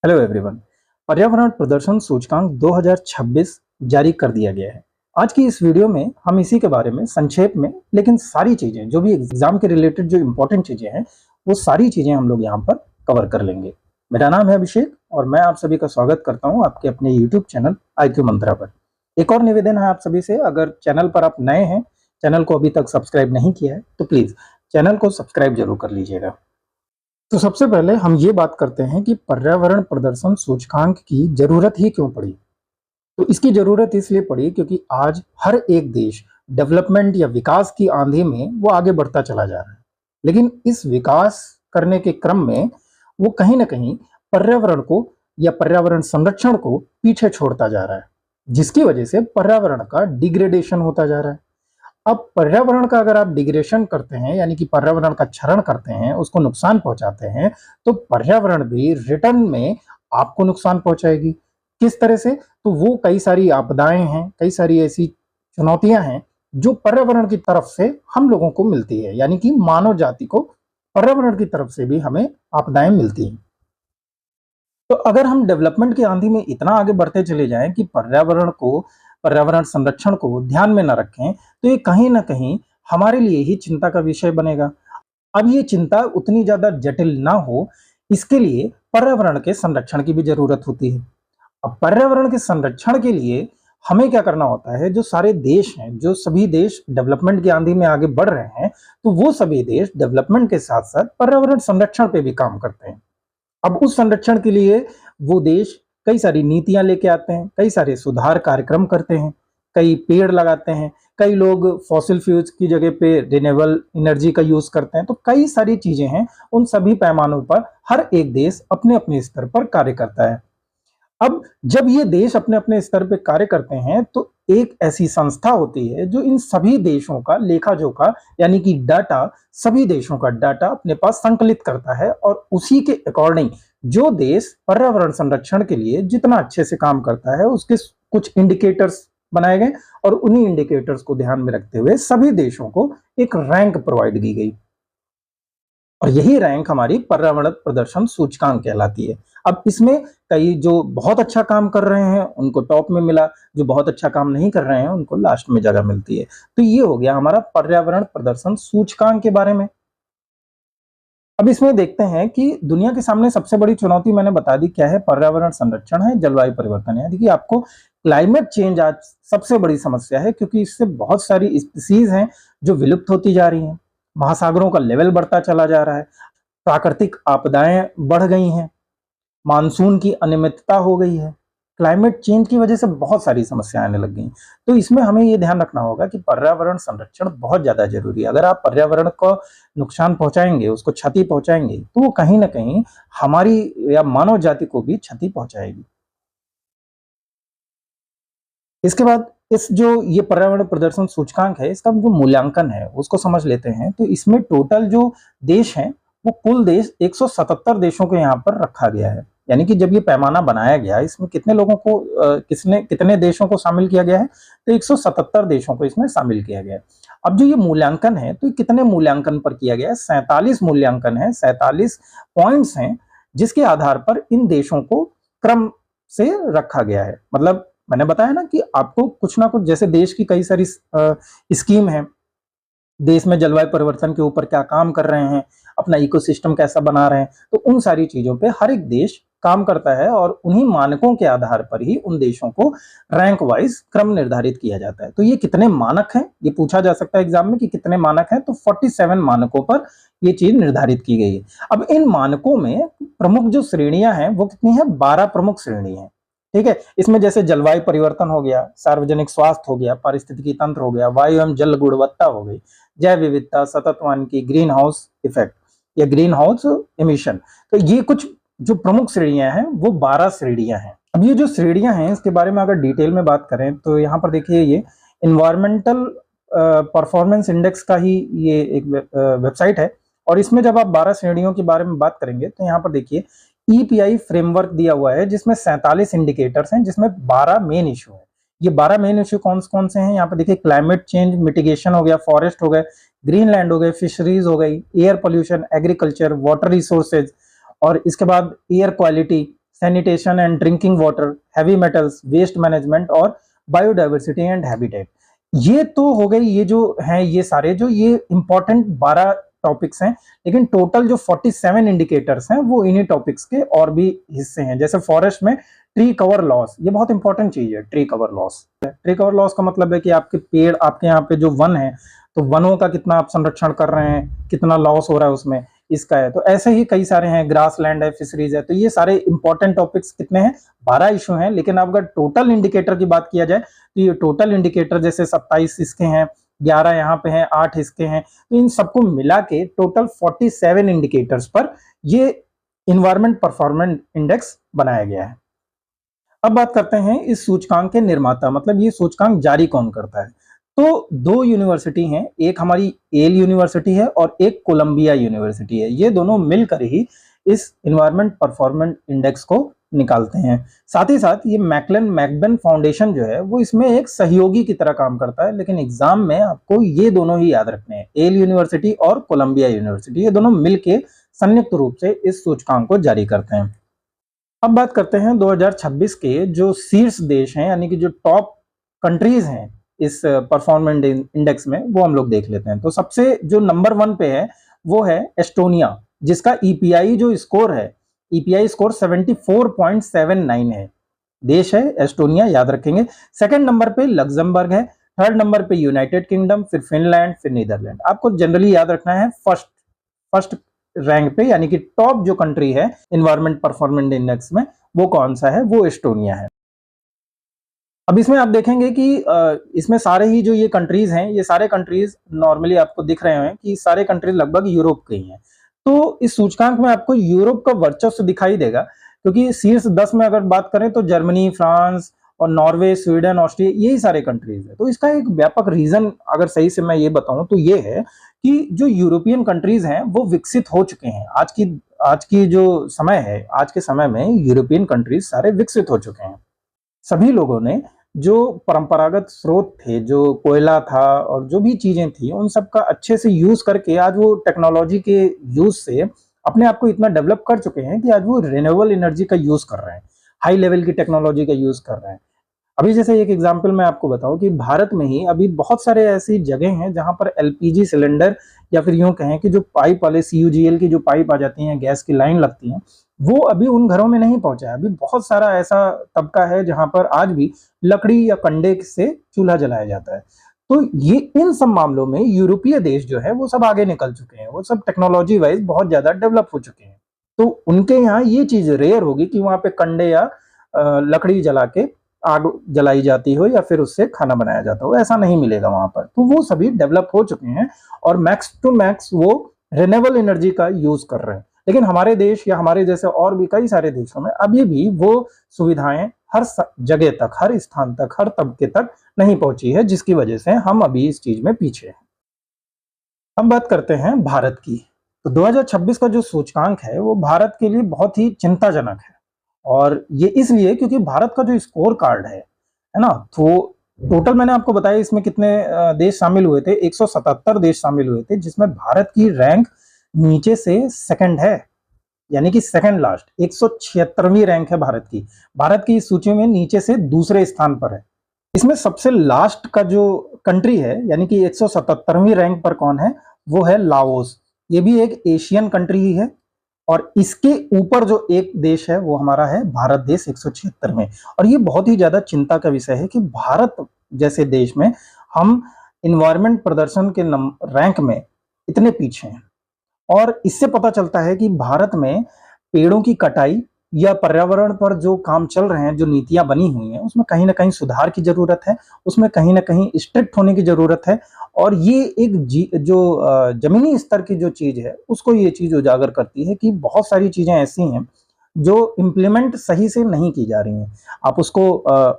Hello everyone. पर्यावरण प्रदर्शन सूचकांक 2026 जारी कर दिया गया है। आज की इस वीडियो में हम इसी के बारे में संक्षेप में, लेकिन सारी चीजें जो भी एग्जाम के रिलेटेड जो इंपॉर्टेंट चीजें हैं वो सारी चीजें हम लोग यहाँ पर कवर कर लेंगे। मेरा नाम है अभिषेक और मैं आप सभी का स्वागत करता हूँ आपके अपने यूट्यूब चैनल IQ मंत्रा पर। एक और निवेदन है आप सभी से, अगर चैनल पर आप नए हैं, चैनल को अभी तक सब्सक्राइब नहीं किया है तो प्लीज चैनल को सब्सक्राइब जरूर कर लीजिएगा। तो सबसे पहले हम ये बात करते हैं कि पर्यावरण प्रदर्शन सूचकांक की जरूरत ही क्यों पड़ी। तो इसकी जरूरत इसलिए पड़ी क्योंकि आज हर एक देश डेवलपमेंट या विकास की आंधी में वो आगे बढ़ता चला जा रहा है, लेकिन इस विकास करने के क्रम में वो कहीं ना कहीं पर्यावरण को या पर्यावरण संरक्षण को पीछे छोड़ता जा रहा है, जिसकी वजह से पर्यावरण का डिग्रेडेशन होता जा रहा है। अब पर्यावरण का अगर आप डिग्रेडेशन करते हैं, यानी कि पर्यावरण का क्षरण करते हैं, उसको नुकसान पहुंचाते हैं, तो पर्यावरण भी रिटर्न में आपको नुकसान पहुंचाएगी। किस तरह से? तो वो कई सारी आपदाएं हैं, कई सारी ऐसी चुनौतियां हैं जो पर्यावरण की तरफ से हम लोगों को मिलती है, यानी कि मानव जाति को पर्यावरण की तरफ से भी हमें आपदाएं मिलती हैं। तो अगर हम डेवलपमेंट की आंधी में इतना आगे बढ़ते चले जाएं कि पर्यावरण संरक्षण को ध्यान में न रखें, तो ये कहीं ना कहीं हमारे लिए ही चिंता का विषय बनेगा। अब ये चिंता उतनी ज्यादा जटिल ना हो, इसके लिए पर्यावरण के संरक्षण की भी जरूरत होती है। अब पर्यावरण के संरक्षण के लिए हमें क्या करना होता है? जो सारे देश हैं, जो सभी देश डेवलपमेंट की आंधी में आगे बढ़ रहे हैं, तो वो सभी देश डेवलपमेंट के साथ साथ पर्यावरण संरक्षण पे भी काम करते हैं। अब उस संरक्षण के लिए वो देश कई सारी नीतियां लेके आते हैं, कई सारे सुधार कार्यक्रम करते हैं, कई पेड़ लगाते हैं, कई लोग फॉसिल फ्यूल्स की जगह पे रिन्यूएबल एनर्जी का यूज करते हैं। तो कई सारी चीजें हैं, उन सभी पैमानों पर हर एक देश अपने अपने स्तर पर कार्य करता है। अब जब ये देश अपने अपने स्तर पे कार्य करते हैं, तो एक ऐसी संस्था होती है जो इन सभी देशों का लेखा जोखा, यानी कि डाटा, सभी देशों का डाटा अपने पास संकलित करता है, और उसी के अकॉर्डिंग जो देश पर्यावरण संरक्षण के लिए जितना अच्छे से काम करता है उसके कुछ इंडिकेटर्स बनाए गए, और उन्हीं इंडिकेटर्स को ध्यान में रखते हुए सभी देशों को एक रैंक प्रोवाइड की गई, और यही रैंक हमारी पर्यावरण प्रदर्शन सूचकांक कहलाती है। अब इसमें कई जो बहुत अच्छा काम कर रहे हैं उनको टॉप में मिला, जो बहुत अच्छा काम नहीं कर रहे हैं उनको लास्ट में जगह मिलती है। तो ये हो गया हमारा पर्यावरण प्रदर्शन सूचकांक के बारे में। अब इसमें देखते हैं कि दुनिया के सामने सबसे बड़ी चुनौती मैंने बता दी क्या है, पर्यावरण संरक्षण है, जलवायु परिवर्तन है। देखिए, आपको क्लाइमेट चेंज आज सबसे बड़ी समस्या है, क्योंकि इससे बहुत सारी स्पीसीज हैं जो विलुप्त होती जा रही हैं, महासागरों का लेवल बढ़ता चला जा रहा है, प्राकृतिक आपदाएं बढ़ गई हैं, मानसून की अनियमितता हो गई है, क्लाइमेट चेंज की वजह से बहुत सारी समस्याएं आने लग गई। तो इसमें हमें ये ध्यान रखना होगा कि पर्यावरण संरक्षण बहुत ज्यादा जरूरी है। अगर आप पर्यावरण को नुकसान पहुंचाएंगे, उसको क्षति पहुंचाएंगे, तो वो कहीं ना कहीं हमारी या मानव जाति को भी क्षति पहुंचाएगी। इसके बाद इस जो ये पर्यावरण प्रदर्शन सूचकांक है, इसका जो मूल्यांकन है उसको समझ लेते हैं। तो इसमें टोटल जो देश हैं, वो कुल देश 177 देशों को यहाँ पर रखा गया है। यानी कि जब ये पैमाना बनाया गया, इसमें कितने लोगों को कितने देशों को शामिल किया गया है? तो 177 देशों को इसमें शामिल किया गया है। अब जो ये मूल्यांकन है, तो कितने मूल्यांकन पर किया गया है? 47 मूल्यांकन है, 47 पॉइंट्स हैं, जिसके आधार पर इन देशों को क्रम से रखा गया है। मतलब मैंने बताया ना कि आपको कुछ ना कुछ, जैसे देश की कई सारी स्कीम है, देश में जलवायु परिवर्तन के ऊपर क्या काम कर रहे हैं, अपना इकोसिस्टम कैसा बना रहे हैं, तो उन सारी चीजों पे हर एक देश काम करता है, और उन्हीं मानकों के आधार पर ही उन देशों को रैंक वाइज क्रम निर्धारित किया जाता है। तो ये कितने मानक हैं, ये पूछा जा सकता है एग्जाम में कि कितने मानक हैं। तो 47 मानकों पर ये चीज निर्धारित की गई है। अब इन मानकों में प्रमुख जो श्रेणियां हैं वो कितनी है? 12 प्रमुख श्रेणी है। ठीक है, इसमें जैसे जलवायु परिवर्तन हो गया, सार्वजनिक स्वास्थ्य हो गया, पारिस्थितिकी तंत्र हो गया, वायु एवं जल गुणवत्ता हो गई, जैव विविधता, सतत वानिकी, ग्रीन हाउस इफेक्ट या ग्रीन हाउस इमिशन। तो ये कुछ जो प्रमुख श्रेणियां हैं वो 12 श्रेणियां हैं। अब ये जो श्रेणियां हैं इसके बारे में अगर डिटेल में बात करें, तो यहाँ पर देखिए, ये इन्वायरमेंटल परफॉर्मेंस इंडेक्स का ही ये एक वेबसाइट है, और इसमें जब आप 12 श्रेणियों के बारे में बात करेंगे, तो यहाँ पर देखिए EPI फ्रेमवर्क दिया हुआ है, जिसमें 47 इंडिकेटर्स हैं, जिसमें 12 मेन इशू है। ये 12 मेन इशू कौन कौन से हैं? यहाँ पर देखिए, क्लाइमेट चेंज मिटिगेशन हो गया, फॉरेस्ट हो गए, ग्रीनलैंड हो गए, फिशरीज हो गई, air pollution, agriculture, water resources, और इसके बाद air quality, sanitation and drinking water, heavy metals, waste management और बायोडाइवर्सिटी एंड हैबिटेट। ये तो हो गई, ये जो हैं ये सारे जो ये इंपॉर्टेंट 12 टॉपिक्स हैं, लेकिन टोटल जो 47 इंडिकेटर्स हैं वो इन्हीं टॉपिक्स के और भी हिस्से हैं। जैसे फॉरेस्ट में ट्री कवर लॉस, ये बहुत इंपॉर्टेंट चीज है। Tree cover loss, tree cover loss का मतलब है कि आपके पेड़, आपके यहाँ पे जो वन है, तो वनों का कितना आप संरक्षण कर रहे हैं, कितना लॉस हो रहा है उसमें, इसका है। तो ऐसे ही कई सारे हैं, ग्रास लैंड है, फिशरीज है। तो ये सारे इंपॉर्टेंट टॉपिक्स कितने हैं, 12 इशू हैं। लेकिन अगर टोटल इंडिकेटर की बात किया जाए तो ये टोटल इंडिकेटर जैसे 27 इसके हैं, 11 यहाँ पे हैं, 8 इसके हैं, तो इन सबको मिला के टोटल 47 इंडिकेटर्स पर ये इन्वायरमेंट परफॉर्मेंस इंडेक्स बनाया गया है। अब बात करते हैं इस सूचकांक के निर्माता, मतलब ये सूचकांक जारी कौन करता है। तो दो यूनिवर्सिटी हैं, एक हमारी येल यूनिवर्सिटी है और एक कोलंबिया यूनिवर्सिटी है। ये दोनों मिलकर ही इस इन्वायरमेंट परफॉर्मेंस इंडेक्स को निकालते हैं। साथ ही साथ ये मैकलन मैकबेन फाउंडेशन जो है वो इसमें एक सहयोगी की तरह काम करता है। लेकिन एग्जाम में आपको ये दोनों ही याद रखने हैं, येल यूनिवर्सिटी और कोलंबिया यूनिवर्सिटी, ये दोनों मिलकर संयुक्त रूप से इस सूचकांक को जारी करते हैं। अब बात करते हैं 2026 के जो शीर्ष देश हैं, यानी कि जो टॉप कंट्रीज हैं इस परफॉर्मेंस इंडेक्स में, वो हम लोग देख लेते हैं। तो सबसे जो नंबर 1 पे है वो है एस्टोनिया, जिसका ईपीआई जो स्कोर है, ईपीआई स्कोर 74.79 है। देश है एस्टोनिया, याद रखेंगे। सेकंड नंबर पे लग्जमबर्ग है, थर्ड नंबर पे यूनाइटेड किंगडम, फिर फिनलैंड, फिर नीदरलैंड। आपको जनरली याद रखना है फर्स्ट रैंक पे, यानी कि टॉप जो कंट्री है इन्वायरमेंट परफॉर्मेंस इंडेक्स में, वो कौन सा है, वो एस्टोनिया है। अब इसमें आप देखेंगे कि इसमें सारे ही जो ये कंट्रीज हैं, ये सारे कंट्रीज नॉर्मली आपको दिख रहे हैं कि सारे कंट्रीज लगभग यूरोप के ही हैं। तो इस सूचकांक में आपको यूरोप का वर्चस्व दिखाई देगा, क्योंकि शीर्ष 10 में अगर बात करें तो जर्मनी, फ्रांस और नॉर्वे, स्वीडन, ऑस्ट्रिया, यही सारे कंट्रीज है। तो इसका एक व्यापक रीजन अगर सही से मैं ये बताऊं तो ये है कि जो यूरोपियन कंट्रीज हैं वो विकसित हो चुके हैं। आज की जो समय है, आज के समय में यूरोपियन कंट्रीज सारे विकसित हो चुके हैं। सभी लोगों ने जो परंपरागत स्रोत थे, जो कोयला था और जो भी चीजें थी, उन सब का अच्छे से यूज करके आज वो टेक्नोलॉजी के यूज से अपने आप को इतना डेवलप कर चुके हैं कि आज वो रिन्यूएबल एनर्जी का यूज कर रहे हैं, हाई लेवल की टेक्नोलॉजी का यूज कर रहे हैं। अभी जैसे एक एग्जांपल मैं आपको बताऊं कि भारत में ही अभी बहुत सारे ऐसी जगह हैं जहां पर एलपीजी सिलेंडर, या फिर यूं कहें कि जो पाइप वाले सीयूजीएल की जो पाइप आ जाती हैं, गैस की लाइन लगती हैं, वो अभी उन घरों में नहीं पहुंचा है। अभी बहुत सारा ऐसा तबका है जहां पर आज भी लकड़ी या कंडे से चूल्हा जलाया जाता है। तो ये इन सब मामलों में यूरोपीय देश जो है वो सब आगे निकल चुके हैं, वो सब टेक्नोलॉजी वाइज बहुत ज्यादा डेवलप हो चुके हैं। तो उनके यहाँ ये चीज रेयर होगी कि वहां पे कंडे या लकड़ी जला के आग जलाई जाती हो या फिर उससे खाना बनाया जाता हो, ऐसा नहीं मिलेगा वहां पर। तो वो सभी डेवलप हो चुके हैं और मैक्स टू मैक्स वो रिन्यूएबल एनर्जी का यूज कर रहे हैं। लेकिन हमारे देश या हमारे जैसे और भी कई सारे देशों में अभी भी वो सुविधाएं हर जगह तक, हर स्थान तक, हर तबके तक नहीं पहुंची है, जिसकी वजह से हम अभी इस चीज में पीछे हैं। हम बात करते हैं भारत की। तो 2026 का जो सूचकांक है वो भारत के लिए बहुत ही चिंताजनक है, और ये इसलिए क्योंकि भारत का जो स्कोर कार्ड है ना, तो टोटल मैंने आपको बताया इसमें कितने देश शामिल हुए थे, 177 देश शामिल हुए थे, जिसमें भारत की रैंक नीचे से सेकंड है, यानी कि सेकंड लास्ट, 176वीं रैंक है भारत की। भारत की इस सूची में नीचे से दूसरे स्थान पर है। इसमें सबसे लास्ट का जो कंट्री है, यानी कि 177वीं रैंक पर कौन है, वो है लाओस। ये भी एक एशियन कंट्री ही है, और इसके ऊपर जो एक देश है वो हमारा है भारत देश 176 में। और ये बहुत ही ज्यादा चिंता का विषय है कि भारत जैसे देश में हम इन्वायरमेंट प्रदर्शन के रैंक में इतने पीछे हैं। और इससे पता चलता है कि भारत में पेड़ों की कटाई या पर्यावरण पर जो काम चल रहे हैं, जो नीतियां बनी हुई हैं, उसमें कहीं ना कहीं सुधार की जरूरत है, उसमें कहीं ना कहीं स्ट्रिक्ट होने की जरूरत है। और ये एक जो जमीनी स्तर की जो चीज है उसको ये चीज उजागर करती है कि बहुत सारी चीजें ऐसी हैं जो इम्प्लीमेंट सही से नहीं की जा रही हैं। आप उसको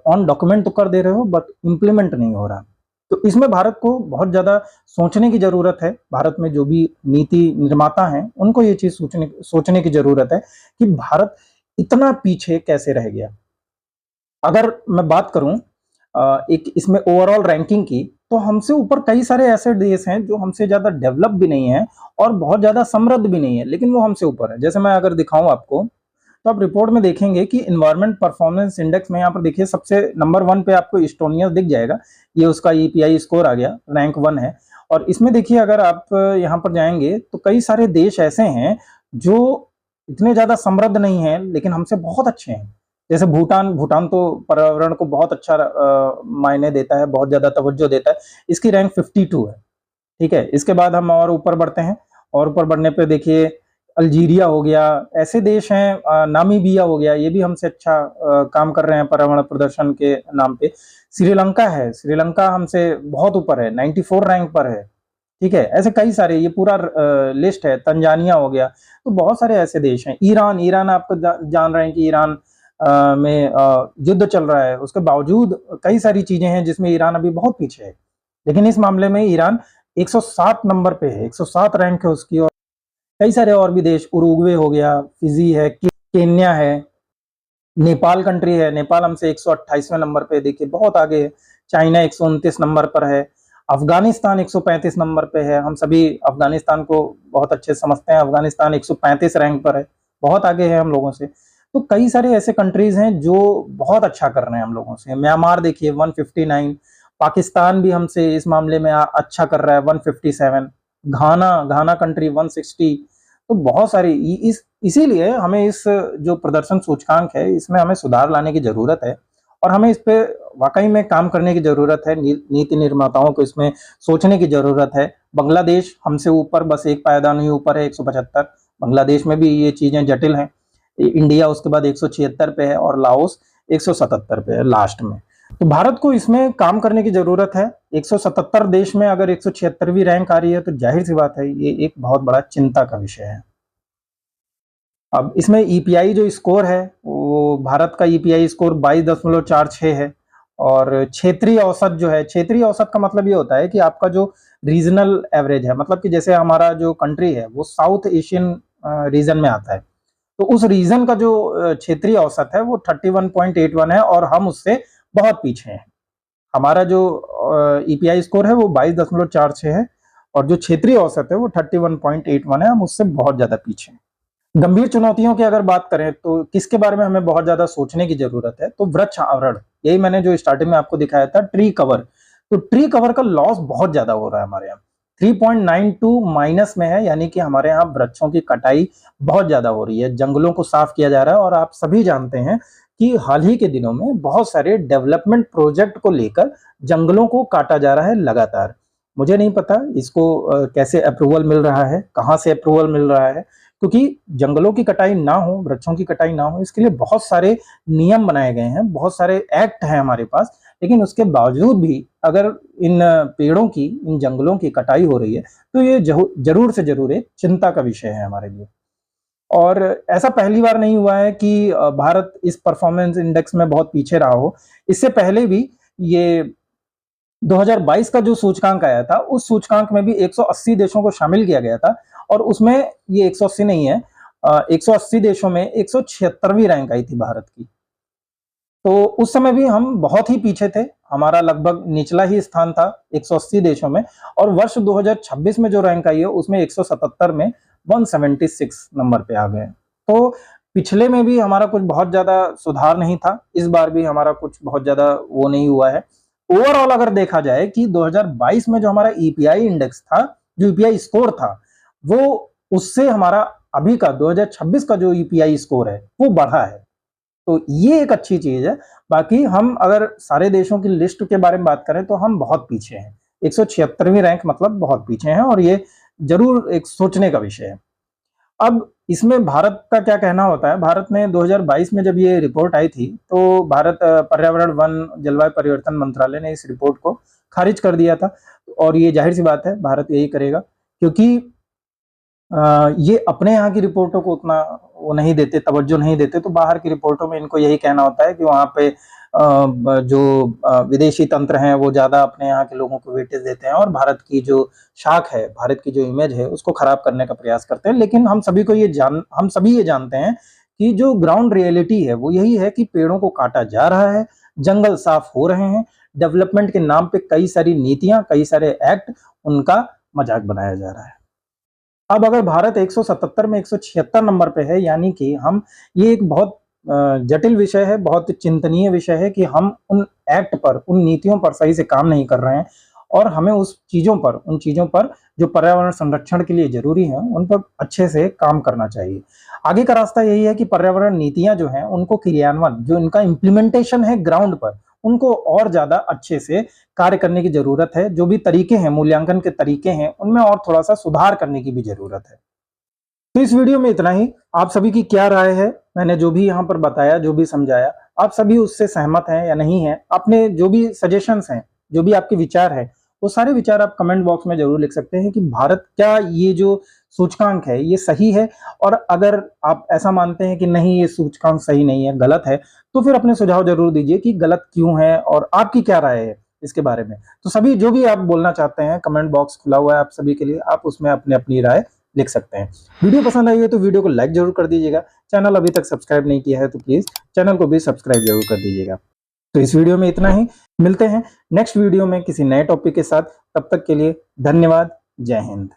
ऑन डॉक्यूमेंट तो कर दे रहे हो, बट इम्प्लीमेंट नहीं हो रहा। तो इसमें भारत को बहुत ज्यादा सोचने की जरूरत है। भारत में जो भी नीति निर्माता हैं उनको ये चीज सोचने की जरूरत है कि भारत इतना पीछे कैसे रह गया। अगर मैं बात करूं एक इसमें ओवरऑल रैंकिंग की, तो हमसे ऊपर कई सारे ऐसे देश हैं जो हमसे ज्यादा डेवलप भी नहीं है और बहुत ज्यादा समृद्ध भी नहीं है, लेकिन वो हमसे ऊपर है। जैसे मैं अगर दिखाऊं आपको, तो आप रिपोर्ट में देखेंगे कि इन्वायरमेंट परफॉर्मेंस इंडेक्स में यहाँ पर देखिए सबसे नंबर 1 पे आपको इस्टोनिया दिख जाएगा। ये उसका ईपीआई स्कोर आ गया, रैंक 1 है। और इसमें देखिए अगर आप यहाँ पर जाएंगे तो कई सारे देश ऐसे हैं जो इतने ज्यादा समृद्ध नहीं है लेकिन हमसे बहुत अच्छे हैं। जैसे भूटान, भूटान तो पर्यावरण को बहुत अच्छा मायने देता है, बहुत ज्यादा तवज्जो देता है। इसकी रैंक 52 है। ठीक है, इसके बाद हम और ऊपर बढ़ते हैं, और ऊपर बढ़ने पे देखिए अल्जीरिया हो गया, ऐसे देश हैं, नामीबिया हो गया, ये भी हमसे अच्छा काम कर रहे हैं पर्यावरण प्रदर्शन के नाम पे। श्रीलंका है, श्रीलंका हमसे बहुत ऊपर है, 94 रैंक पर है। ठीक है, ऐसे कई सारे, ये पूरा लिस्ट है। तंजानिया हो गया, तो बहुत सारे ऐसे देश हैं। ईरान, ईरान आपको जान रहे हैं कि ईरान में युद्ध चल रहा है, उसके बावजूद कई सारी चीजें हैं जिसमें ईरान अभी बहुत पीछे है, लेकिन इस मामले में ईरान 107 नंबर पे है, 107 रैंक है उसकी। और कई सारे और भी देश, उरुग्वे हो गया, फिजी है, केन्या है, नेपाल कंट्री है, नेपाल हमसे 128वें नंबर पे, देखिए बहुत आगे है। चाइना 129 नंबर पर है। अफगानिस्तान 135 नंबर पे है, हम सभी अफगानिस्तान को बहुत अच्छे समझते हैं। अफगानिस्तान 135 रैंक पर है, बहुत आगे है हम लोगों से। तो कई सारे ऐसे कंट्रीज हैं जो बहुत अच्छा कर रहे हैं हम लोगों से। म्यांमार देखिए 159, पाकिस्तान भी हमसे इस मामले में अच्छा कर रहा है, 157। घाना, घाना कंट्री 160। तो बहुत सारी इसीलिए हमें इस जो प्रदर्शन सूचकांक है इसमें हमें सुधार लाने की जरूरत है, और हमें इस पे वाकई में काम करने की जरूरत है। नीति निर्माताओं को इसमें सोचने की जरूरत है। बांग्लादेश हमसे ऊपर, बस एक पायदान ही ऊपर है, 175। बांग्लादेश में भी ये चीजें जटिल हैं। इंडिया उसके बाद 176 पे है, और लाओस 177 पे है लास्ट में। तो भारत को इसमें काम करने की जरूरत है। 177 देश में अगर 176वीं रैंक आ रही है तो जाहिर सी बात है ये एक बहुत बड़ा चिंता का विषय है। अब इसमें ईपीआई जो स्कोर है, वो भारत का ईपीआई स्कोर 22.46 है। और क्षेत्रीय औसत जो है, क्षेत्रीय औसत का मतलब ये होता है कि आपका जो रीजनल एवरेज है, मतलब कि जैसे हमारा जो कंट्री है वो साउथ एशियन रीजन में आता है, तो उस रीजन का जो क्षेत्रीय औसत है वो 31.81 है, और हम उससे बहुत पीछे हैं। हमारा जो ईपीआई स्कोर है वो 22.46 है, और जो क्षेत्रीय औसत है वो 31.81 है, हम उससे बहुत ज्यादा पीछे हैं। गंभीर चुनौतियों की अगर बात करें तो किसके बारे में हमें बहुत ज्यादा सोचने की जरूरत है, तो वृक्ष आवरण। यही मैंने जो स्टार्टिंग में आपको दिखाया था, ट्री कवर। तो ट्री कवर का लॉस बहुत ज्यादा हो रहा है हमारे यहाँ, 3.92 माइनस में है, यानी कि हमारे यहाँ वृक्षों की कटाई बहुत ज्यादा हो रही है, जंगलों को साफ किया जा रहा है। और आप सभी जानते हैं कि हाल ही के दिनों में बहुत सारे डेवलपमेंट प्रोजेक्ट को लेकर जंगलों को काटा जा रहा है लगातार। मुझे नहीं पता इसको कैसे अप्रूवल मिल रहा है, कहाँ से अप्रूवल मिल रहा है, क्योंकि जंगलों की कटाई ना हो, वृक्षों की कटाई ना हो, इसके लिए बहुत सारे नियम बनाए गए हैं, बहुत सारे एक्ट हैं हमारे पास। लेकिन उसके बावजूद भी अगर इन पेड़ों की, इन जंगलों की कटाई हो रही है, तो ये जरूर से जरूर एक चिंता का विषय है हमारे लिए। और ऐसा पहली बार नहीं हुआ है कि भारत इस परफॉर्मेंस इंडेक्स में बहुत पीछे रहा हो। इससे पहले भी ये 2022 का जो सूचकांक आया था, उस सूचकांक में भी 180 देशों को शामिल किया गया था, और उसमें ये 180 नहीं है, 180 देशों में 176वीं रैंक आई थी भारत की। तो उस समय भी हम बहुत ही पीछे थे, हमारा लगभग निचला ही स्थान था 180 देशों में। और वर्ष 2026 में जो रैंक आई है उसमें 177 में 176 नंबर पे आ गए। तो पिछले में भी हमारा कुछ बहुत ज्यादा सुधार नहीं था, इस बार भी हमारा कुछ बहुत ज्यादा वो नहीं हुआ है। ओवरऑल अगर देखा जाए कि 2022 में जो हमारा ईपीआई इंडेक्स था, जो ईपीआई स्कोर था, वो उससे हमारा अभी का 2026 का जो ईपीआई स्कोर है वो बढ़ा है। तो ये एक अच्छी चीज है। बाकी हम अगर सारे देशों की लिस्ट के बारे में बात करें तो हम बहुत पीछे हैं, 176वीं रैंक मतलब बहुत पीछे हैं, और ये जरूर एक सोचने का विषय है। अब इसमें भारत का क्या कहना होता है, भारत ने 2022 में जब ये रिपोर्ट आई थी तो भारत पर्यावरण वन जलवायु परिवर्तन मंत्रालय ने इस रिपोर्ट को खारिज कर दिया था। और ये जाहिर सी बात है भारत यही करेगा, क्योंकि ये अपने यहाँ की रिपोर्टों को उतना वो नहीं देते, तवज्जो नहीं देते। तो बाहर की रिपोर्टों में इनको यही कहना होता है कि वहाँ पे जो विदेशी तंत्र हैं वो ज्यादा अपने यहाँ के लोगों को वेटेज देते हैं, और भारत की जो शाख है, भारत की जो इमेज है, उसको खराब करने का प्रयास करते हैं। लेकिन हम सभी ये जानते हैं कि जो ग्राउंड रियलिटी है वो यही है कि पेड़ों को काटा जा रहा है, जंगल साफ हो रहे हैं, डेवलपमेंट के नाम पे कई सारी नीतियां, कई सारे एक्ट, उनका मजाक बनाया जा रहा है। अब अगर भारत 177 में 176 नंबर पे है, यानी कि हम ये एक बहुत जटिल विषय है, बहुत चिंतनीय विषय है कि हम उन एक्ट पर, उन नीतियों पर सही से काम नहीं कर रहे हैं और हमें उन चीज़ों पर जो पर्यावरण संरक्षण के लिए ज़रूरी हैं, उन पर अच्छे से काम करना चाहिए। आगे का रास्ता यही है कि पर्यावरण नीतियाँ जो हैं, उनको क्रियान्वयन, जो इनका इम्प्लीमेंटेशन है ग्राउंड पर, उनको और ज़्यादा अच्छे से कार्य करने की ज़रूरत है। जो भी तरीके हैं, मूल्यांकन के तरीके हैं, उनमें और थोड़ा-सा सुधार करने की भी ज़रूरत है। तो इस वीडियो में इतना ही। आप सभी की क्या राय है? मैंने जो भी यहाँ पर बताया, जो भी समझाया, आप सभी उससे सहमत हैं या नहीं हैं? आपने जो भी सजेशंस हैं, जो भी आपके विचार हैं, वो सारे विचार आप कमेंट बॉक्स में ज़रूर लिख सकते हैं कि भारत क्या ये जो सूचकांक है, ये सही है? और अगर आप ऐसा मानते हैं कि नहीं, ये सूचकांक सही नहीं है, गलत है, तो फिर अपने सुझाव ज़रूर दीजिए कि गलत क्यों है और आपकी क्या राय है इसके बारे में। तो सभी जो भी आप बोलना चाहते हैं, कमेंट बॉक्स खुला हुआ है आप सभी के लिए, आप उसमें अपनी-अपनी राय लिख सकते हैं। वीडियो पसंद आई है तो वीडियो को लाइक जरूर कर दीजिएगा। चैनल अभी तक सब्सक्राइब नहीं किया है तो प्लीज चैनल को भी सब्सक्राइब जरूर कर दीजिएगा। तो इस वीडियो में इतना ही। मिलते हैं नेक्स्ट वीडियो में किसी नए टॉपिक के साथ। तब तक के लिए धन्यवाद। जय हिंद।